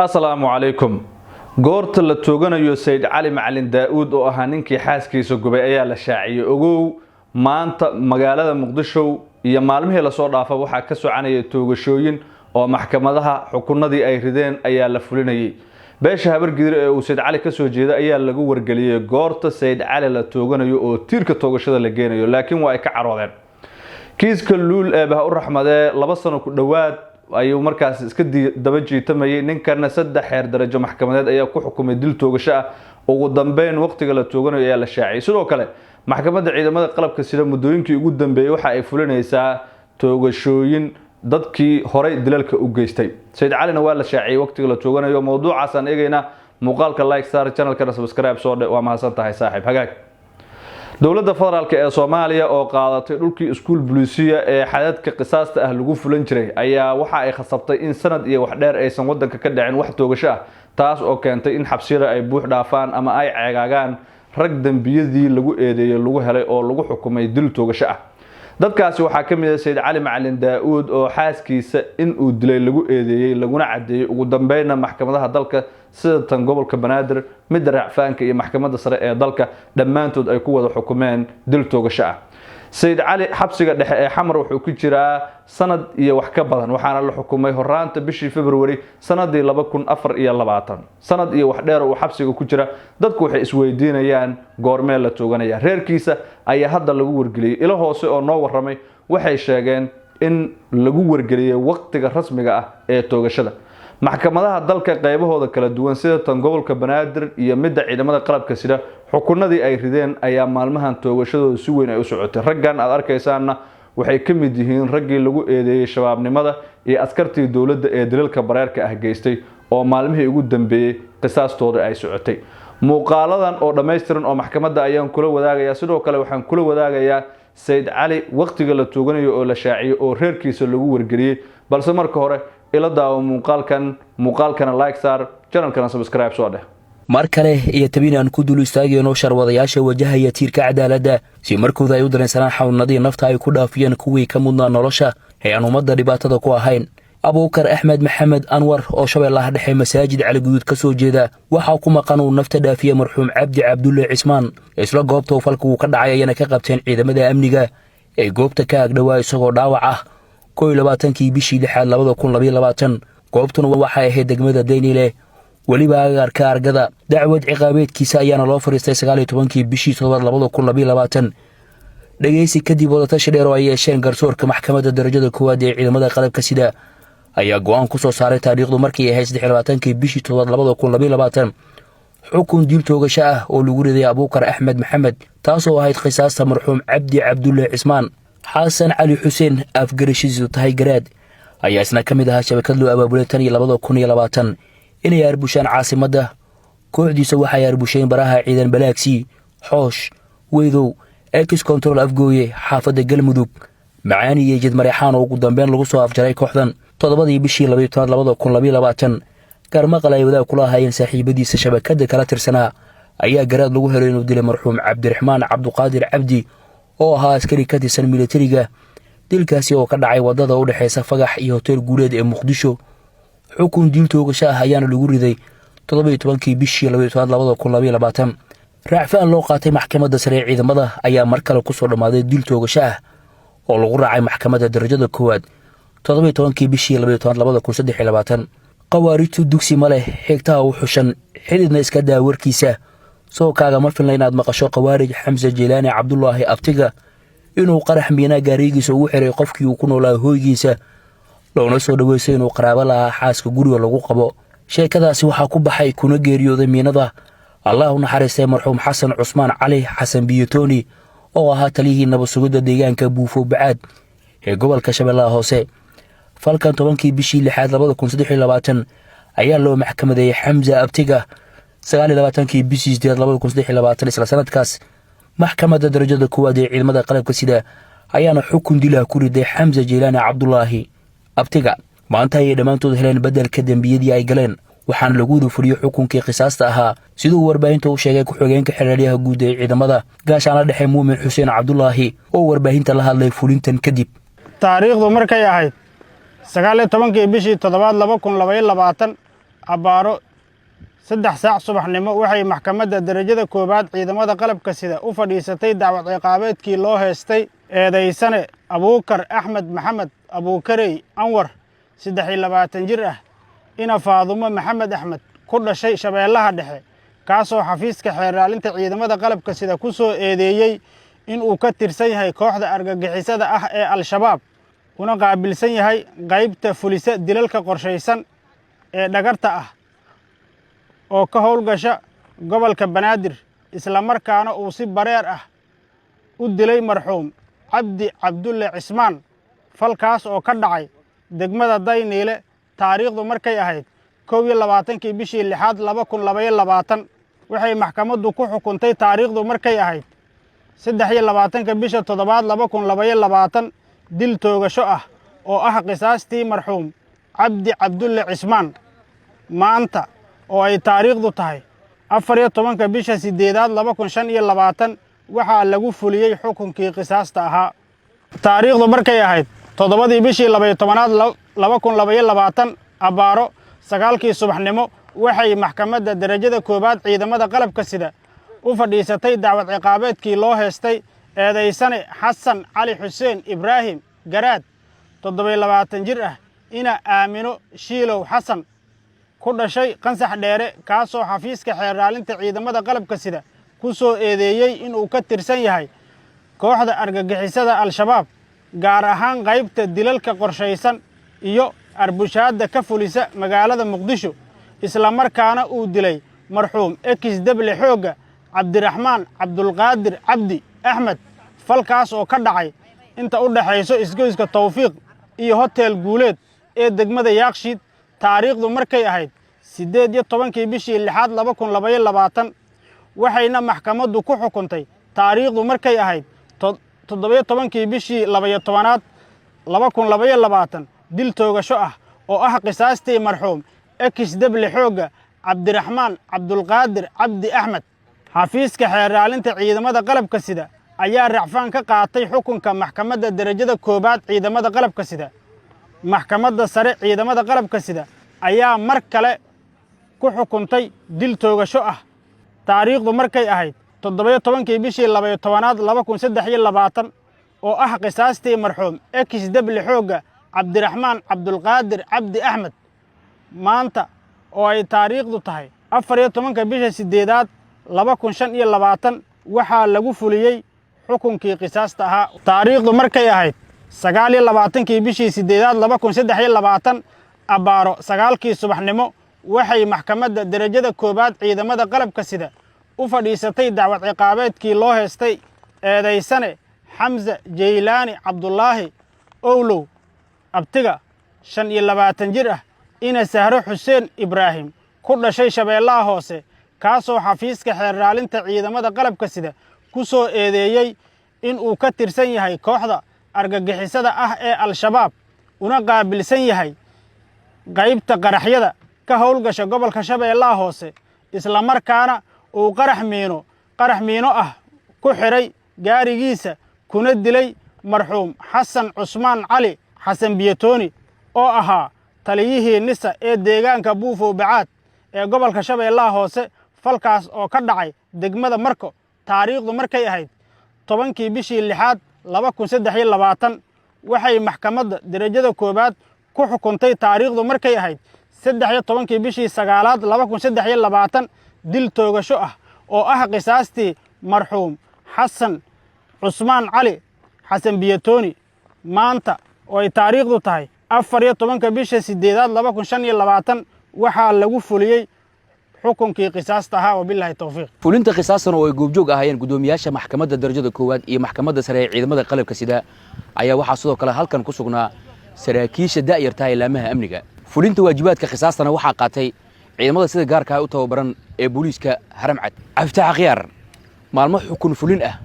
السلام عليكم. goorta la tooganayo Said Cali Macalin Daawud oo ahaa ninkii xaaskiisa gubay ayaa la shaaciyay ogow maanta magaalada Muqdisho iyo maalmihii la soo dhaafay waxa ka soconaya toogashooyin oo maxkamadaha xukunnadii ay rideen ayaa la fulinayay beesha habargidir ee uu Said Cali ka soo jeeday ayaa lagu wargeliyay goorta Said Cali la tooganayo oo tiirka toogashada la geenayo laakiin waa ay ka caroodeen kiiska luul ee baa u raxmadee 2 sano ku dhawaad ayuu markaas iska daba jiitamayay ninkana 3 heer darajo maxkamadeed ayaa ku xukumay dil toogasho ah ugu dambeyn waqtiga la tooganayo ayaa la shaaciyay sidoo kale maxkamadda ciidamada qalabka sida muddooyinkii ugu dambeeyay waxa ay fulinaysaa toogashooyin dadkii horay dilalka u geystay Said Cali waa la shaaciyay waqtiga la tooganayo mowduucaas aan eegayna muuqaalka like star channelka subscribe soo waa mahadsantahay saaxiib hagaag dawladda federaalka ee Soomaaliya oo qaadatay dhulkii iskuul booliisiya ee xadadka qisaasta ah lagu fulan jiray ayaa waxa ay khasabtay in sanad iyo wax dheer aysan wadanka ka dhicin wax toogasho ah taas oo keentay in xabsiyada ay buux dhaafaan ama ay ceegaagaan rag dambiyadii lagu eedeeyay lagu helay oo lagu xukumay dil toogasho ah dadkaasi waxa ka mid ah Said Cali Macalin Daawud oo xaaskiisa in uu dilay lagu eedeeyay laguna cadeeyay ugu dambeynna maxkamadaha dalka sida tan gobolka Banaadir mid racfaanka iyo maxkamadda sare ee dalka dhamaantood ay ku wada xukumeen dil toogasho ah Said Cali xabsiga dhexe ee Xamar wuxuu ku jiraa sanad iyo wax ka badan waxaana la xukumay horaanta bishii February sanadii 2024 sanad iyo wax dheer oo xabsiga ku jira dadku waxay isweydiinayaan goormee la tooganaya reerkiisa ayaa hadda lagu wargeliyay ilo hoose oo noo waramay waxay sheegeen in lagu wargeliyay waqtiga rasmiga ah ee toogashada maxkamadaha dalka qaybahooda kala duwan sida tan gobolka Banaadir iyo midda ciidamada qalabka sida xukunnadii ay rideen ayaa maalmahan toogashadooda si weyn ay u socotay raggan aad arkaysaana waxay ka mid yihiin raggii lagu eedeeyay shabaabnimada iyo askartii dawladda ee dilalka bareerka ah geystay oo maalmihii ugu dambeeyay qisaastooda ay socotay muuqaaladan oo dhameystiran oo maxkamadda ayaan kula wadaagayaa sidoo kale waxaan kula wadaagayaa Said Cali waqtiga la tooganayo oo la shaaciyay oo reerkiisa lagu wargeliyay balse marka hore ila daawo muuqaalkana like star channelkana subscribe soo dheh mar kale iyo tabinaan ku dul istaagayno sharwadayaasha wajahaya tiirka cadaaladda si markooda ay u dareensanaan xawnadii nafta ay ku dhaafiyeen kuwii ka mudnaa nolosha ee aan ummadda dhibaatada ku ahayn Abuukar Axmed Maxamed Anwar oo Shabeellaha Dhexe Masaajid Cali Guduud ka soo jeeda waxa ku maqan uu nafta dhaafiyay marxuum Cabdi Cabdulle Cismaan isla goobta falka uu ka dhacay ayana ka qabteen ciidamada amniga ee goobta ka agdhawaa isagoo dhaawac ah 22 bishii 6 2022 goobtuna waxay ahayd degmada Daynile waliba agagaarka argada dacwad ciqaabeedkiisa ayaana loo fariistay 19 bishii 7 2022 dhageysi kadib wadatashi dheer oo ay yeesheen garsoorka maxkamadda darajada koowaad ee ciidamada qalabka sida ayaa go'aan ku soo saaray taariikhdu markii ay ahayd 23 bishii 7 2022 xukun dil toogasho ah oo lagu riday Abuukar Axmed Maxamed taasoo ahayd qisaasta marxuum Cabdi Cabdulle Cismaan Xasan Cali Xuseen afgarishiisu tahay garaad ayaa isna kamid ahaa shabakad loo abaabulay tan 2020 inay arbushaan caasimadda kooxdiisa waxay arbusheen baraha ciidan Balaaksi Xoosh Weydow Ex Control Afgooye xaafadda Galmudug macaani iyo jid mareexaan oo ugu dambeyn lagu soo afjaray kooxdan 7 bishii 2022 garmaqal ay wadaag kula hayeen saaxiibadiisa shabakadda kala tirsanaa ayaa garaad lagu helay inuu dilay marxuum Cabdiraxmaan Cabduqaadir Cabdi oo ahaa askari ka tirsan militariga dilkaasi oo ka dhacay wadada u dhaxaysa Fagax iyo Hotel Guuleed ee Muqdisho xukun dil toogasho ah ayaana lagu riday 17 bishii 2022 raacfaan loo qaatay maxkamadda sare ee ciidamada ayaa mar kale ku soo dhamaaday dil toogasho ah oo lagu raacay maxkamadda darajada koowaad 17 bishii 2023 qawaaritu dugsi male xigtaa u xushan xididna iska daa warkiisa soo kaaga ma filna inaad maqasho qawaarij Xamza Jilaani Cabdullaahi Abtiga inuu qarax miina gaarigiisa ugu xiray qofkii uu ku noolaa hooygiisa loona soo dhaweysay inuu qaraabo lahaa xaaska guriga lagu qabo sheekadaasi waxa ku baxay kuna geeriyooday miinada Allah u naxariistay marxuum Xasan Cusmaan Cali Xasan Biyotoni oo ahaa taliyihii nabad sugidda deegaanka Buufo Bacaad ee gobolka Shabeellaha Hoose falkan 10 bishii 6 2023 ayaa loo maxkamadeeyay Xamza Abtiga 29 bishii 8 2023 isla sanadkaas maxkamadda darajada koowaad ee ciidamada qalabka sida ayaana xukun dil ku riday Xamza Jilaani Cabdullaahi Abtiga maanta ay dhamaantood heleen bedelka dambiyadii ay galeen waxaan lagu fuliyo xukunkii qisaasta ahaa sidoo warbaahinta uu sheegay ku xigeenka xiriiryaha guud ee ciidamada gaashaana dhexe Muumin Xuseen Cabdullaahi oo warbaahinta la hadlay fulintan kadib taariikhdu markay ahayd 19 bishii 7 2022 abbaaro 3 saac subaxnimo waxay maxkamadda darajada koowaad ciidamada qalabka sida u fadhiisatay dacwad ciqaabeedkii loo heestay eedaysane Abuukar Axmed Maxamed Abuukarey Anwar 23 jir ah ina Faadumo Maxamed Axmed ku dhashay Shabeellaha Dhexe kaasoo xafiiska xeeraalinta ciidamada qalabka sida ku soo eedeeyay in uu ka tirsan yahay kooxda argagixisada ah ee Al-Shabaab una qaabilsan yahay qaybta fulisa dilalka qorshaysan ee dhagarta ah oo ka howlgasha gobolka Banaadir isla markaana uu si bareer ah u dilay marxuum Cabdi Cabdulle Cismaan falkaas oo ka dhacay degmada Dayniile taariikhdu markay ahayd 22 bishii 6 2022 waxay maxkamaddu ku xukuntay taariikhdu markay ahayd 23 bisha 7 2022 dil toogasho ah oo ah qisaastii marxuum Cabdi Cabdulle Cismaan maanta oo ay taariikhdu tahay 14 bisha 8 2025 waxaa lagu fuliyay xukunkii qisaasta ahaa taariikhdu markay ahayd 7 bishii 12 2022 abbaaro 9 subaxnimo waxay maxkamadda darajada koowaad ciidamada qalabka sida u fadhiisatay dacwad ciqaabeedkii loo heestay eedaysane Xasan Cali Xuseen Ibraahim Garaad 27 jir ah ina Aamino Shiilow Xasan ku dhashay Qansax Dheere kaasoo xafiiska xeeraalinta ciidamada qalabka sida ku soo eedeeyay in uu ka tirsan yahay kooxda argagixisada Al-Shabaab gaar ahaan qaybta dilalka qorshaysan iyo arbushaada ka fulisa magaalada Muqdisho isla markaana uu dilay marxuum Dable Xooga Cabdiraxmaan Cabdulqaadir Cabdi Axmed falkaas oo ka dhacay inta u dhaxayso isgoyska Tawfiiq iyo Hotel Guuleed ee degmada Yaaqshiid taariikhdu markay ahayd 18 bishii 6 2022 waxayna maxkamaddu ku xukuntay taariikhdu markay ahayd 17 bishii 12 2022 dil toogasho ah oo ah qisaastii marxuum Dable Xooga Cabdiraxmaan Cabdulqaadir Cabdi Axmed xafiiska xeeraalinta ciidamada qalabka sida ayaa racfaan ka qaatay xukunka maxkamadda darajada koowaad ciidamada qalabka sida maxkamadda sare ciidamada qalabka sida ayaa mar kale ku xukuntay dil toogasho ah taariikhdu markay ahayd 17 bishii 12 2023 oo ah qisaastii marxuum Dable Xooga Cabdiraxmaan Cabdulqaadir Cabdi Axmed maanta oo ay taariikhdu tahay 14 bisha 8 2025 waxaa lagu fuliyay xukunkii qisaasta ahaa taariikhdu markay ahayd 29 bishii 8 2023 abbaaro 9 subaxnimo waxay maxkamadda darajada koowaad ciidamada qalabka sida u fadhiisatay dacwad ciqaabeedkii loo heestay eedaysane Xamza Jeylaani Cabdullaahi Owlow abtiga 25 jir ah ina Sahro Xuseen Ibraahim ku dhashay Shabeellaha Hoose kaasoo xafiiska xeeraalinta ciidamada qalabka sida ku soo eedeeyay in uu ka tirsan yahay kooxda argagixisada ah ee Al-Shabaab una qaabilsan yahay qaybta qaraxyada ka howlgasha gobolka Shabeellaha Hoose isla markaana uu qarax miino ah ku xiray gaarigiisa kuna dilay marxuum Xasan Cusmaan Cali Xasan Biyatooni oo ahaa taliyihii nisa ee deegaanka Buufo Bacaad ee gobolka Shabeellaha Hoose falkaas oo ka dhacay degmada Marko taariikhdu markay ahayd 10 bishii 6 2023 waxay maxkamadda darajada koowaad ku xukuntay taariikhdu markay ahayd 13 bishii 9 2023 dil toogasho ah oo ah qisaastii marxuum Xasan Cusmaan Cali Xasan Biyatooni maanta oo ay taariikhdu tahay 14 bisha 8 2025 waxaa lagu fuliyay xukunkii qisaasta ahaa wabillahi tawfiiq fulinta qisaastan oo ay goobjoog ahaayeen gudoomiyaasha maxkamadda darajada koowaad iyo maxkamadda sare ee ciidamada qalabka sida ayaa waxaa sidoo kale halkan ku sugnaa saraakiisha daa'irta ilaamaha amniga fulinta waajibaadka qisaastana waxaa qaatay ciidamada sida gaarka ah u tababaran ee booliiska Haramcad Cabdi Qiyaar maalmo xukun fulin ah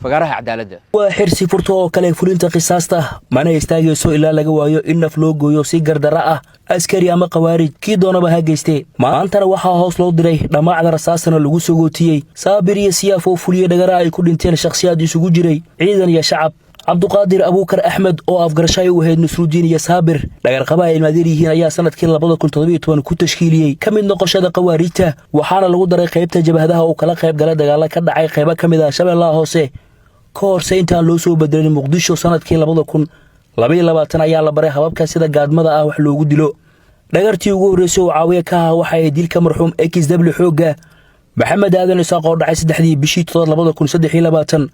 fagaaraha cadaaladda waa xirsi furto oo kale fulinta qisaasta mana istaagayso ilaa laga waayo in naf loo gooyo si gardara ah askari ama qawaarij kii doonaba ha geystee maantana waxaa hoos loo diray dhamaacda rasaasana lagu soo gootiyey saabir iyo siyaaf oo fuliyay dhagara ay ku dhinteen shakhsiyaad isugu jiray ciidan iyo shacab cabduqaadir abuukar axmed oo afgarashay u ahayd Nasrudiin iyo Saabir dhagarqaba ay ilmaadeer yihiin ayaa sanadkii 2017 ku tashkiiliyay ka mid noqoshada qawaariijta waxaana lagu daray qaybta jabhadaha oo kala qayb galay dagaalo ka dhacay qaybo kamid ah Shabeellaha Hoose ka hor intaan loo soo bedelin Muqdisho sanadkii 2022 ayaa la baray hababka sida gaadmada ah wax loogu dilo dhagartii ugu horeysay oo caawiye ka ah waxa ay dilka marxuum XW xooga Maxamed Aadan Isaaq oo dhacay 3 bishii 2023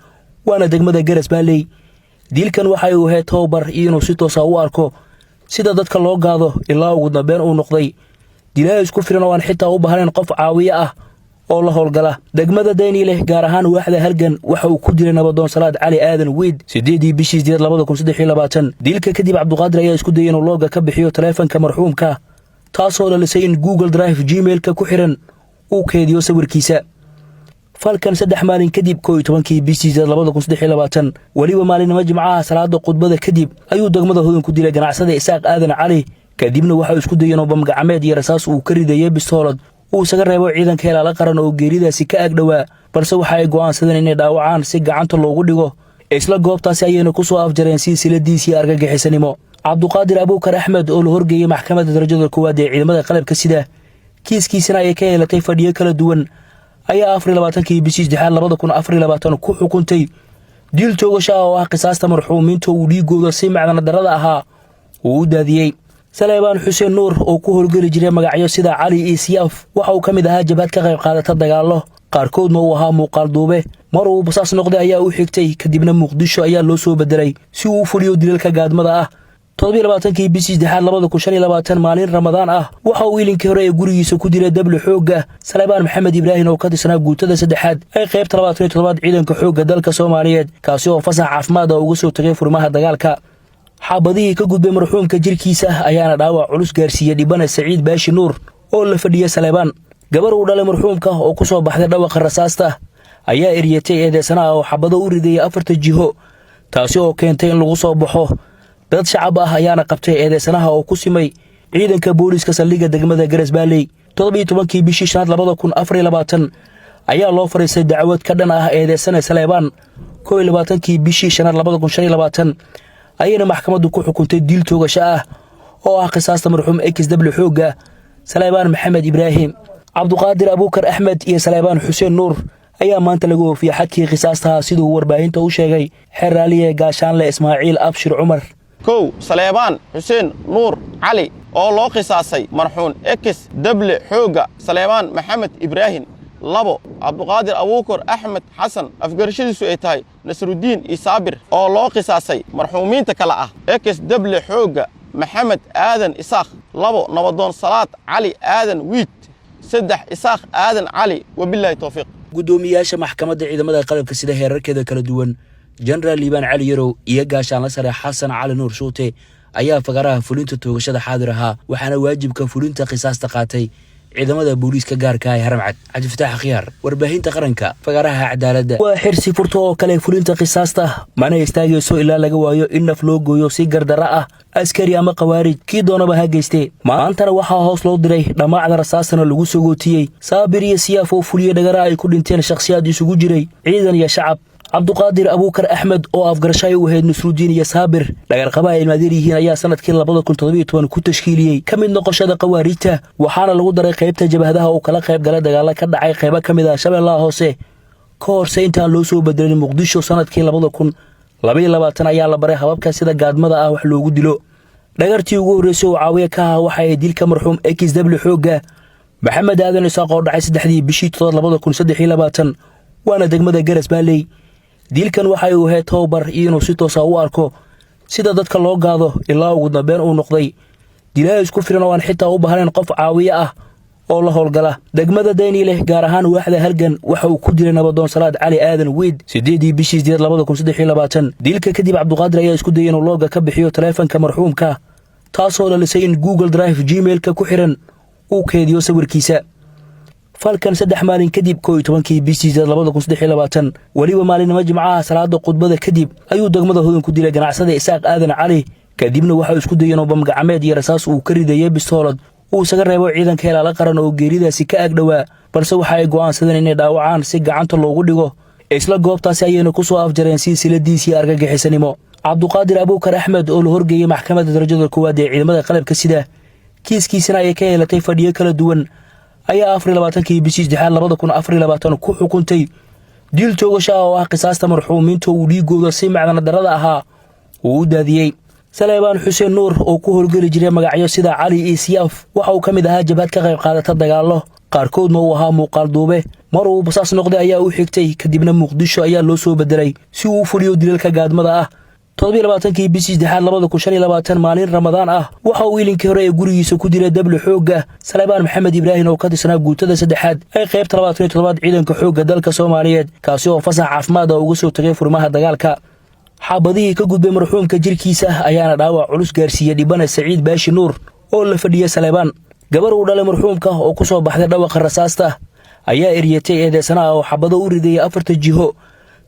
waana degmada Garas Baaley dilkan waxa uu ahaa toobar inuu si toos ah u arko sida dadka loo gaado ilaa ugu dambeyn uu noqday dilaa isku filan oo aan xitaa u baahnayn qof caawiye ah oo la howlgala degmada Daynile gaar ahaan waaxda halgan waxa uu ku dilay nabadoon Salaad Cali Aadan Wiid 8 bishii 2023 dilka kadib Cabduqaadir ayaa isku dayay inuu looga ka bixiyo taleefanka marxuumka taasoo la lisay in Google Drive Gmail-ka ku xiran uu keediyo sawirkiisa falkan 3 maalin kadib 12 bishii 2023 waliba maalinimo jimcaha salaada qudbada kadib ayuu degmada Hodan ku dilay ganacsade Isaaq Aadan Cali kadibna waxa uu isku dayay inuu bam gacmeed iyo rasaas uu ka ridayay bistoolad uu isaga reebo ciidanka ilaala qaran oo geeridaasi ka agdhawaa balse waxa ay go'aansadeen inay dhaawacaan si gacanta loogu dhigo isla goobtaasi ayayna ku soo afjareen silsiladiisii argagixisanimo cabduqaadir abuukar axmed oo la horgeeyay maxkamadda darajada koowaad ee ciidamada qalabka sida kiiskiisana ay ka yeelatay fadhiyo kala duwan ayaa 24 bishii 2024 ku xukuntay dil toogasho oo ah qisaasta marxuumiinta uu dhiigooda si macdan darada ahaa uu daadiyay Saleebaan Xuseen Nuur oo ku howlgali jiray magacyo sida Cali Isiyaaf waxa uu kamid ahaa jabhad ka qayb qaadata dagaalo qaarkoodna uu ahaa muuqaal duube mar uu basaas noqday ayaa u xigtay kadibna Muqdisho ayaa loo soo bedelay si uu u fuliyo dilalka gaadmada ah 27 bishii 2025 maalin Ramadaan ah waxa uu ilinkii hore ee gurigiisa ku dilay dabli xooga Saleebaan Maxamed Ibraahin oo ka tirsanaa guutada saddexaad ay qaybta 27 ciidanka xooga dalka Soomaaliyeed kaasi oo fasax caafimaad ah uga soo tagay furmaha dagaalka xabadii ka gudbay marxuumka jirkiisa ayaana dhaawac culus gaarsiiyay dhibana Saciid Baashi Nuur oo la fadhiyay Saleebaan gabar uu dhalay marxuumka oo ku soo baxday dhawaqa rasaasta ayaa eriyatay eedeysanaha oo xabado u riday 4 jiho taasi oo keentay in lagu soo baxo dad shacab ah ayaana qabtay eedeysanaha oo ku simay ciidanka booliska saldhigga degmada Garas Baaley 17 bishii 2024 ayaa loo fariisay dacwad ka dhan ah eedeysana Saleebaan 22 bishii 2025 ayayna maxkamaddu ku xukuntay dil toogasho ah oo ah qisaasta marxuum XW xooga Saleebaan Maxamed Ibraahin cabduqaadir abuukar axmed iyo Saleebaan Xuseen Nuur ayaa maanta lagu oofiyay xadkii qisaasta sidoo warbaahinta u sheegay xeraaliye gaashaanle Ismaaciil Abshir Cumar Saleebaan Xuseen Nuur Cali oo loo qisaasay marxuum XW xooga Saleebaan Maxamed Ibraahin labo cabduqaadir abuukar axmed xasan afgarashadiisu ay tahay Nasrudiin iyo Saabir oo loo qisaasay marxuumiinta kala ah XW xooga Maxamed Aadan Isaaq labo nabadoon Salaad Cali Aadan Wiid saddex Isaaq Aadan Cali wabillahi tawfiiq gudoomiyaasha maxkamadda ciidamada qalabka sida heerarkeeda kala duwan General Liban Cali Yarow iyo gaashaanle sare Xasan Cali Nuur Shuute ayaa fagaraha fulinta toogashada xaadir ahaa waxaana waajibka fulinta qisaasta qaatay ciidamada booliiska gaarka ah Haramcad Cabdi Fataax Khiyaar warbaahinta qaranka fagaraha cadaaladda waa xirsi furto oo kale fulinta qisaasta mana istaagayso ilaa laga waayo in naf loo gooyo si gardara ah askari ama qawaarij kii doonaba ha geystay maantana waxaa hoos loo diray dhamaacda rasaasana lagu soo gootiyay Saabir iyo Siyaaf oo fuliyay dhagara ay ku dhinteen shakhsiyaad isugu jiray ciidan iyo shacab cabduqaadir abuukar axmed oo afgarashay u ahayd Nasrudiin iyo Saabir dhagarqaba ay ilmaadeer yihiin ayaa sanadkii 2017 ku tashkiiliyay ka mid noqoshada qawaariijta waxaana lagu daray qaybta jabhadaha oo kala qayb galay dagaalo ka dhacay qaybo kamid ah Shabeellaha Hoose ka hor intaan loo soo bedelin Muqdisho sanadkii 2022 ayaa la baray hababka sida gaadmada ah wax loogu dilo dhagartii ugu horeysay oo caawiye ka ah waxa ay dilka marxuum XW xooga Maxamed Aadan Isaaq oo dhacay 3 bishii 2023 waana degmada Garas Baaley dilkan waxa uu ahaa toobar inuu si toos ah u arko sida dadka loo gaado ilaa ugu dambeyn uu noqday dilaa isku filan oo aan xitaa u baahnayn qof caawiye ah oo la howlgala degmada Daynile gaar ahaan waaxda halgan waxa uu ku dilay nabadoon Salaad Cali Aadan Wiid 8 bishii 2023 dilka kadib Cabduqaadir ayaa isku dayay inuu looga ka bixiyo taleefanka marxuumka taasoo la lisay in Google Drive Gmail-ka ku xiran uu keediyo sawirkiisa falkan 3 maalin kadib 12 bishii 2023 waliba maalinimo jimcaha salaada qudbada kadib ayuu degmada Hodan ku dilay ganacsade Isaaq Aadan Cali kadibna waxa uu isku dayay inuu bam gacmeed iyo rasaas uu ka ridayay bistoolad uu isaga reebo ciidanka ilaala qaran oo geeridaasi ka agdhawaa balse waxa ay go'aansadeen inay dhaawacaan si gacanta loogu dhigo isla goobtaasi ayayna ku soo afjareen silsiladiisii argagixisanimo. cabduqaadir abuukar axmed oo la horgeeyey maxkamadda darajada koowaad ee ciidamada qalabka sida kiiskiisana ay ka yeelatay fadhiyo kala duwan ayaa 24kii bishii 6 2024 ku xukuntay dil toogasho oo ah qisaasta marxuumiinta uu dhiigooda si macdan darada ahaa uu u daadiyey. Saleebaan Xuseen Nuur oo ku howlgeli jiray magacyo sida Cali iyo Siyaaf waxa uu ka mid ahaa jabhad ka qayb qaadata dagaallo qaarkoodna uu ahaa muuqaal duube. mar uu basaas noqday ayaa u xigtay kadibna Muqdisho ayaa loo soo bedelay si uu u fuliyo dilalka gaadmada ah. 27kii bishii 6 2025 maalin Ramadaan ah waxa uu ilinkii hore ee gurigiisa ku diray dable xooga Saleebaan Maxamed Ibraahin oo ka tirsanaa guutada saddexaad ay qaybta 27 ciidanka xooga dalka Soomaaliyeed kaasi oo fasax caafimaad uga soo tagay furmaha dagaalka. xabadihii ka gudbay marxuumka jirkiisa ayaana dhaawac culus gaarsiiyay dhibana Saciid Baashi Nuur oo la fadhiyay Saleebaan. gabar uu dhalay marxuumka oo ku soo baxday dhawaqa rasaasta ayaa eriyatay eedeysanaha oo xabado u riday 4 jiho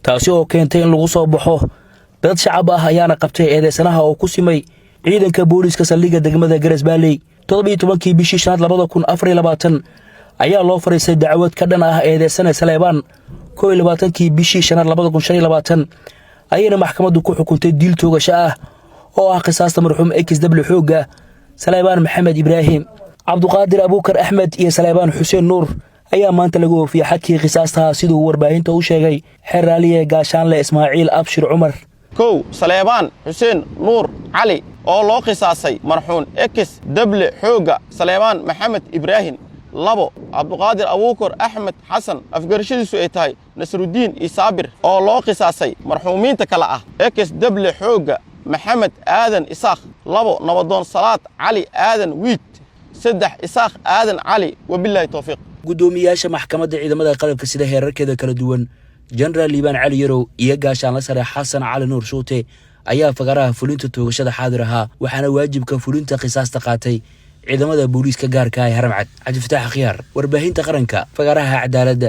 taasi oo keentay in lagu soo baxo. dad shacab ah ayaana qabtay eedeysanaha oo ku simay ciidanka booliska saldhigga degmada Garas-Baaley. 17kii bishii 2024 ayaa loo fariistay dacwad ka dhan ah eedeysana Saleebaan. 22kii bishii 2025 ayayna maxkamaddu ku xukuntay dil toogasho ah oo ah qisaasta marxuum XW xooga Saleebaan Maxamed Ibraahin. cabduqaadir abuukar axmed iyo Saleebaan Xuseen Nuur ayaa maanta lagu oofiyay xadkii qisaastaha sidoo warbaahinta u sheegay xeraaliye gaashaanle Ismaaciil Abshir Cumar. Saleebaan Xuseen Nuur Cali oo loo qisaasay marxuum XW xooga Saleebaan Maxamed Ibraahin. 2 cabduqaadir abuukar axmed xasan afgarashadiisu ay tahay Nasrudiin Isaabir oo loo qisaasay marxuumiinta kala ah XW xooga Maxamed Aadan Isaaq. 2 nabadoon Salaad Cali Aadan Wiid. 3 Isaaq Aadan Cali wabillahi tawfiiq. gudoomiyaasha maxkamadda ciidamada qalabka sida heerarkeeda kala duwan General Liban Cali Yarow iyo gaashaanle sare Xasan Cali Nuur Shuute ayaa fagaraha fulinta toogashada xaadir ahaa waxaana waajibka fulinta qisaasta qaatay ciidamada booliiska gaarka ah ee Haramcad. Cabdi Fataax Khiyaar warbaahinta qaranka fagaraha cadaaladda.